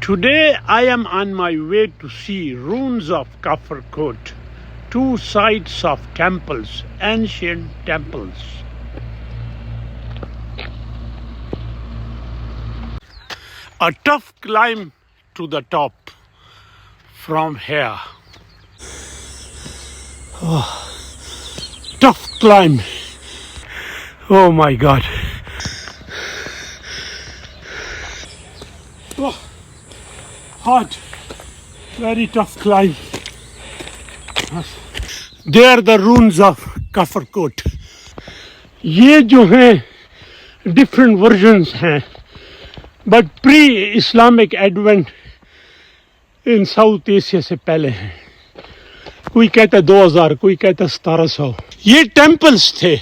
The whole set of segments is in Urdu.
Today I am on my way to see ruins of Kafr Kot, two sites of temples, ancient temples. A tough climb to the top from here. Tough climb. Oh my God. Hot. Very tough climb. They are the ruins of Kafr Kot. یہ جو ہیں different versions ہیں but pre-Islamic advent in South Asia سے پہلے ہیں. کوئی کہتا ہے 2000, کوئی کہتا ہے 1700. یہ ٹیمپلز تھے,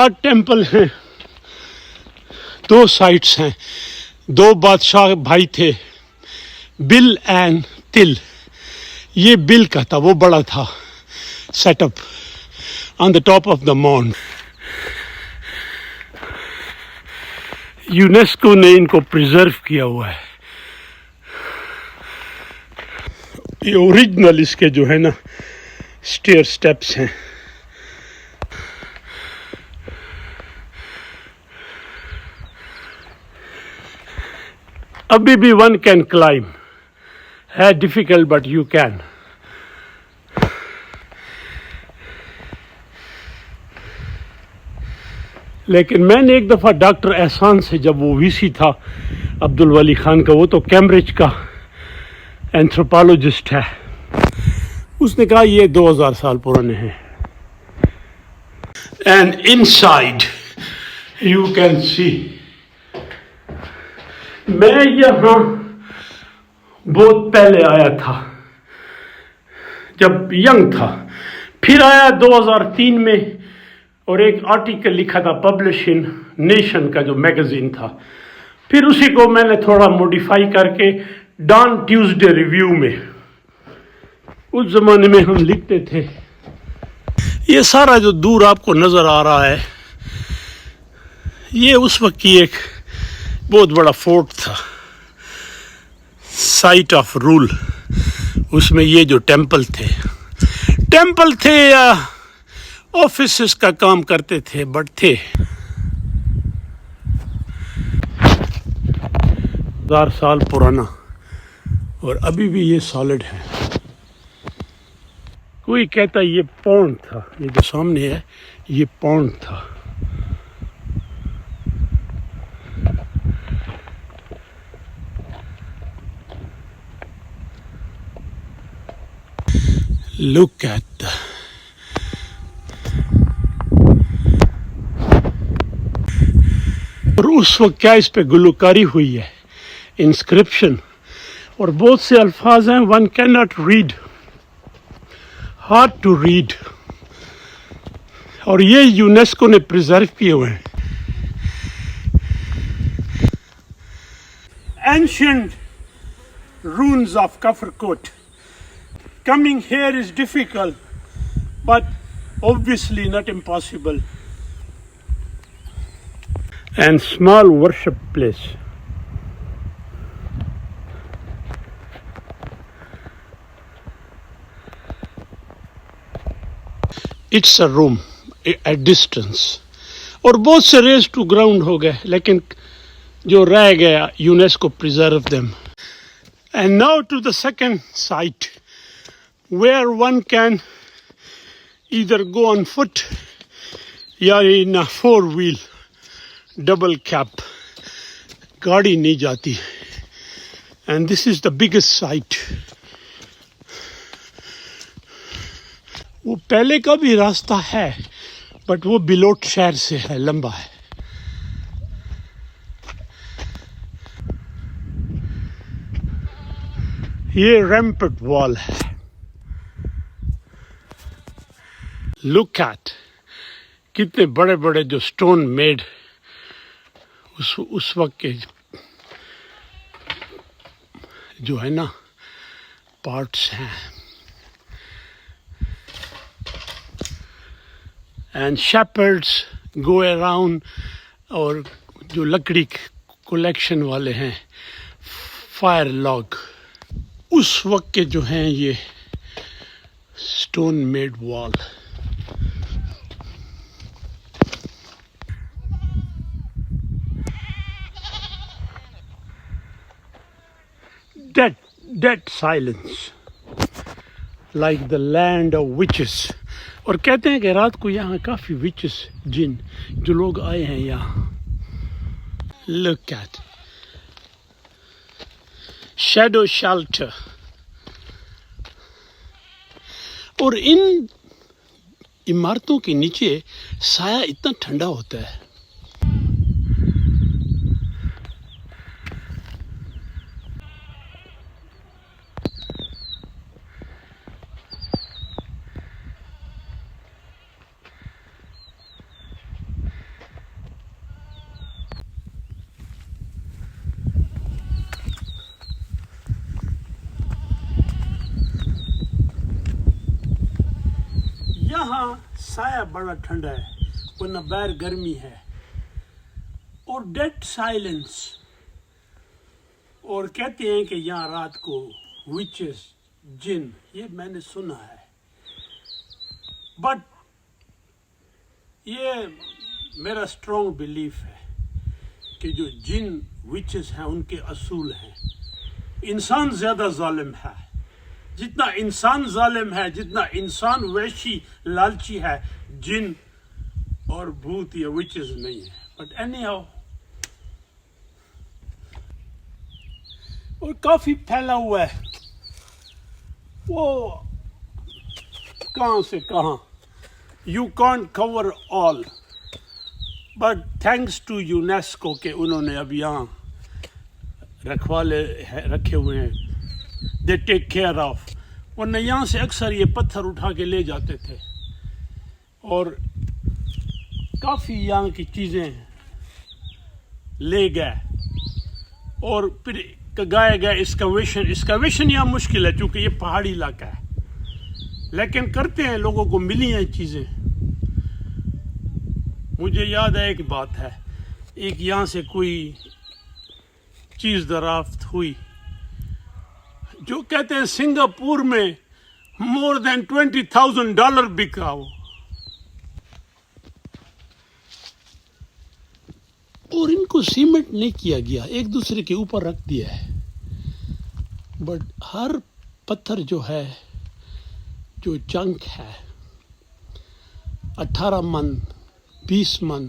آٹھ ٹیمپل ہیں, دو سائٹس ہیں. دو بادشاہ بھائی تھے, بل اینڈ تل. یہ بل کا تھا, وہ بڑا تھا set up on the top of the mount. UNESCO نے ان کو پریزرو کیا ہوا ہے. یہ اوریجنل اس کے جو ہے نا اسٹیئر سٹیپس ہیں. ابھی بھی ون کین کلائم, ہے ڈیفیکلٹ بٹ یو کین. لیکن میں نے ایک دفعہ ڈاکٹر احسان سے, جب وہ وی سی تھا عبد الولی خان کا, وہ تو کیمبرج کا اینتھروپالوجسٹ ہے, اس نے کہا یہ 2000 سال پرانے ہیں. And in side you can see. میں یہاں بہت پہلے آیا تھا جب ینگ تھا, پھر آیا 2003 میں, اور ایک آرٹیکل لکھا تھا پبلش ان نیشن کا جو میگزین تھا. پھر اسی کو میں نے تھوڑا موڈیفائی کر کے ڈان ٹیوزڈے ریویو میں, اس زمانے میں ہم لکھتے تھے. یہ سارا جو دور آپ کو نظر آ رہا ہے, یہ اس وقت کی ایک بہت بڑا فورٹ تھا, سائٹ آف رول. اس میں یہ جو ٹیمپل تھے یا آفیسز کا کام کرتے تھے, بٹ تھے 1000 سال پرانا, اور ابھی بھی یہ سالڈ ہے. کوئی کہتا ہے یہ پونڈ تھا, یہ جو سامنے ہے یہ پونڈ تھا. Look at the اور اس وقت کیا اس پہ گلوکاری ہوئی ہے, انسکرپشن, اور بہت سے الفاظ ہیں one can not read, hard to read, اور یہ یونیسکو نے پریزرو کیے ہوئے ہیں. Ancient ruins of Kafr Kot. Coming here is difficult, but obviously not impossible. And small worship place. It's a room at distance. اور بہت سے ریز ٹو گراؤنڈ ہو گئے, لیکن جو رہ گیا UNESCO preserve them. And now to the second site, where one can either go on foot یا in a 4-wheel double cab. گاڑی نہیں جاتی. And this is the biggest site. وہ پہلے کا بھی راستہ ہے, بٹ وہ بلوٹ شہر سے ہے, لمبا ہے. یہ ریمپٹ وال ہے. لک ایٹ کتنے بڑے بڑے جو سٹون میڈ اس وقت کے جو ہے نا پارٹس ہیں. اینڈ شیپرڈس گو اراؤنڈ, اور جو لکڑی کلیکشن والے ہیں فائر لاگ. اس وقت کے جو ہیں یہ اسٹون میڈ وال. Dead silence like the land of witches. اور کہتے ہیں کہ رات کو یہاں کافی وچز جن جو لوگ آئے ہیں یہاں. Look at shadow shelter. اور ان عمارتوں کے نیچے سایہ اتنا ٹھنڈا ہوتا ہے. یہاں سایہ بڑا ٹھنڈا ہے ورنہ باہر گرمی ہے. اور ڈیڈ سائلنس. اور کہتے ہیں کہ یہاں رات کو وچز جن، یہ میں نے سنا ہے. بٹ یہ میرا اسٹرانگ بلیف ہے کہ جو جن وچز ہیں ان کے اصول ہیں. انسان زیادہ ظالم ہے. جتنا انسان ظالم ہے، جتنا انسان وحشی لالچی ہے، جن اور بھوت یا وچز نہیں ہے. بٹ اینی ہاؤ، اور کافی پھیلا ہوا ہے. وہ کہاں سے کہاں. You can't cover all. But thanks to UNESCO کہ انہوں نے اب یہاں رکھوالے رکھے ہوئے ہیں. They take care of. ورنہ یہاں سے اکثر یہ پتھر اٹھا کے لے جاتے تھے اور کافی یہاں کی چیزیں لے گئے. اور پھر گائے گئے اسکیویشن یہاں مشکل ہے چونکہ یہ پہاڑی علاقہ ہے، لیکن کرتے ہیں، لوگوں کو ملی ہیں چیزیں. مجھے یاد ہے ایک بات ہے، ایک یہاں سے کوئی چیز دریافت ہوئی جو کہتے ہیں سنگاپور میں more than $20,000 بکا ہو. اور ان کو سیمنٹ نہیں کیا گیا، ایک دوسرے کے اوپر رکھ دیا ہے. بٹ ہر پتھر جو ہے، جو چنک ہے، 18 من 20 من